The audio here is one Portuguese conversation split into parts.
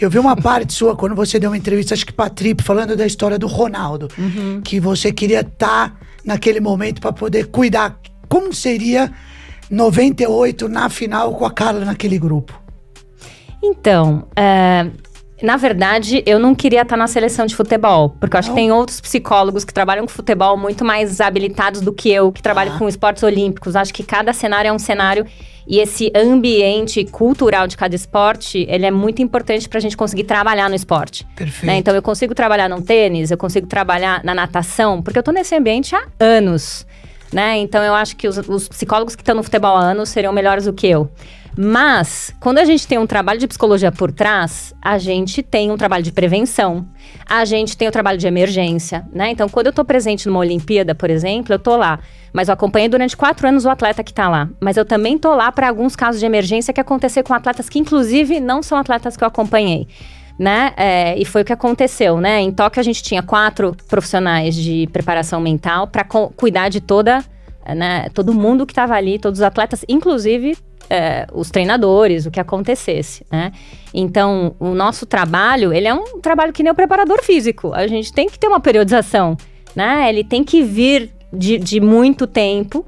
Eu vi uma parte sua quando você deu uma entrevista, acho que pra Trip, falando da história do Ronaldo. Que você queria estar naquele momento pra poder cuidar. Como seria 98 na final com a Carla naquele grupo? Então, na verdade, eu não queria estar na seleção de futebol. Porque eu acho que tem outros psicólogos que trabalham com futebol muito mais habilitados do que eu, que trabalham com esportes olímpicos. Acho que cada cenário é um cenário. E esse ambiente cultural de cada esporte, ele é muito importante pra gente conseguir trabalhar no esporte. Perfeito. Né? Então, eu consigo trabalhar no tênis, eu consigo trabalhar na natação, porque eu tô nesse ambiente há anos. Né? Então, eu acho que os psicólogos que estão no futebol há anos seriam melhores do que eu. Mas, quando a gente tem um trabalho de psicologia por trás, a gente tem um trabalho de prevenção, a gente tem o trabalho de emergência, né? Então, quando eu tô presente numa Olimpíada, por exemplo, eu tô lá. Mas eu acompanhei durante 4 anos o atleta que tá lá. Mas eu também tô lá para alguns casos de emergência que aconteceram com atletas que, inclusive, não são atletas que eu acompanhei. Né? E foi o que aconteceu, né? Em Tóquio, a gente tinha 4 profissionais de preparação mental para cuidar de todo mundo que estava ali, todos os atletas, inclusive os treinadores, o que acontecesse, né? Então, o nosso trabalho, ele é um trabalho que nem o preparador físico. A gente tem que ter uma periodização, né? Ele tem que vir de muito tempo.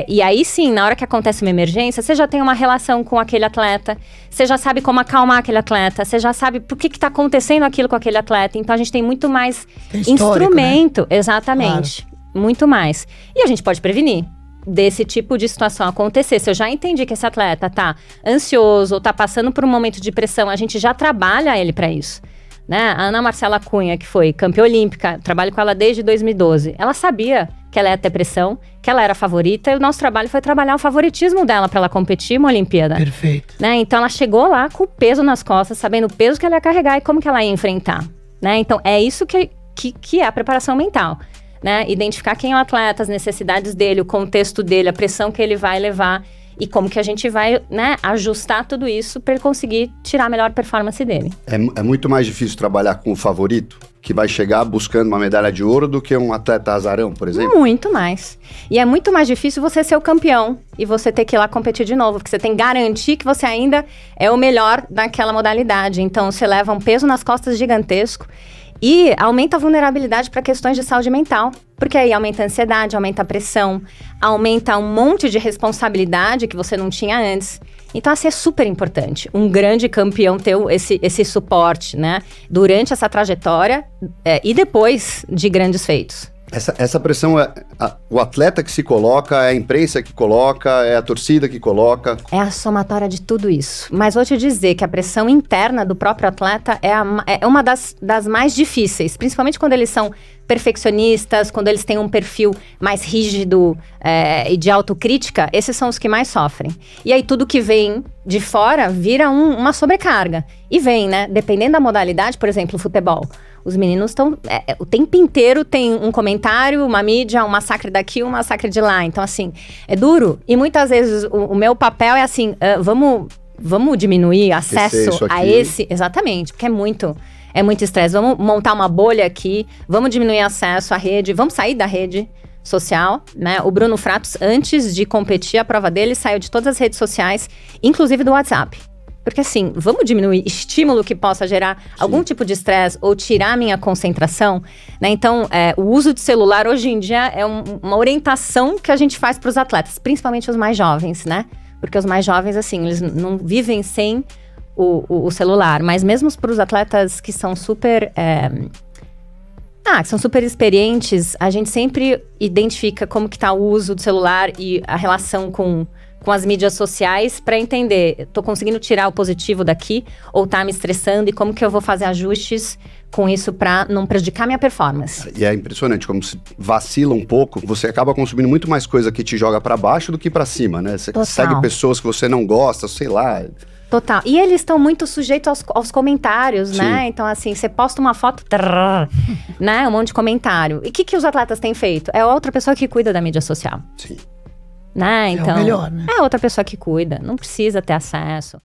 E aí sim, na hora que acontece uma emergência, você já tem uma relação com aquele atleta, você já sabe como acalmar aquele atleta, você já sabe por que está acontecendo aquilo com aquele atleta. Então, a gente tem muito mais instrumento. Né? Exatamente. Claro. Muito mais. E a gente pode prevenir desse tipo de situação acontecer. Se eu já entendi que esse atleta tá ansioso ou tá passando por um momento de pressão, a gente já trabalha ele para isso. Né? A Ana Marcela Cunha, que foi campeã olímpica, trabalho com ela desde 2012. Ela sabia que ela ia ter pressão, que ela era favorita, e o nosso trabalho foi trabalhar o favoritismo dela para ela competir uma Olimpíada. Perfeito. Né? Então ela chegou lá com o peso nas costas, sabendo o peso que ela ia carregar e como que ela ia enfrentar. Né? Então é isso que é a preparação mental. Né? Identificar quem é o atleta, as necessidades dele, o contexto dele, a pressão que ele vai levar e como que a gente vai, né, ajustar tudo isso para ele conseguir tirar a melhor performance dele. É muito mais difícil trabalhar com o favorito, que vai chegar buscando uma medalha de ouro, do que um atleta azarão, por exemplo? Muito mais. E é muito mais difícil você ser o campeão e você ter que ir lá competir de novo, porque você tem que garantir que você ainda é o melhor naquela modalidade. Então, você leva um peso nas costas gigantesco. E aumenta a vulnerabilidade para questões de saúde mental, porque aí aumenta a ansiedade, aumenta a pressão, aumenta um monte de responsabilidade que você não tinha antes. Então, assim, é super importante um grande campeão ter esse suporte, né? Durante essa trajetória e depois de grandes feitos. Essa pressão o atleta que se coloca, é a imprensa que coloca, é a torcida que coloca? É a somatória de tudo isso. Mas vou te dizer que a pressão interna do próprio atleta é uma das mais difíceis, principalmente quando eles são perfeccionistas, quando eles têm um perfil mais rígido e de autocrítica. Esses são os que mais sofrem. E aí tudo que vem de fora vira uma sobrecarga. E vem, né? Dependendo da modalidade, por exemplo, o futebol. Os meninos estão... o tempo inteiro tem um comentário, uma mídia, um massacre daqui, um massacre de lá. Então, assim, é duro. E muitas vezes o meu papel é assim, vamos diminuir acesso a esse... Exatamente, porque é muito estresse. Vamos montar uma bolha aqui, vamos diminuir acesso à rede, vamos sair da rede social, né? O Bruno Fratos, antes de competir a prova dele, saiu de todas as redes sociais, inclusive do WhatsApp. Porque assim, vamos diminuir estímulo que possa gerar algum tipo de estresse ou tirar a minha concentração, né? Então, o uso de celular hoje em dia é uma orientação que a gente faz para os atletas, principalmente os mais jovens, né? Porque os mais jovens, assim, eles não vivem sem o celular. Mas mesmo para os atletas que são super... que são super experientes, a gente sempre identifica como que tá o uso do celular e a relação com as mídias sociais para entender, tô conseguindo tirar o positivo daqui ou tá me estressando e como que eu vou fazer ajustes com isso para não prejudicar minha performance. E é impressionante, como se vacila um pouco, você acaba consumindo muito mais coisa que te joga para baixo do que para cima, né? Você segue pessoas que você não gosta, sei lá... Total. E eles estão muito sujeitos aos comentários, Sim. né? Então, assim, você posta uma foto, né? Um monte de comentário. E o que os atletas têm feito? É outra pessoa que cuida da mídia social. Sim. Né? Então, é o melhor, né? É outra pessoa que cuida. Não precisa ter acesso.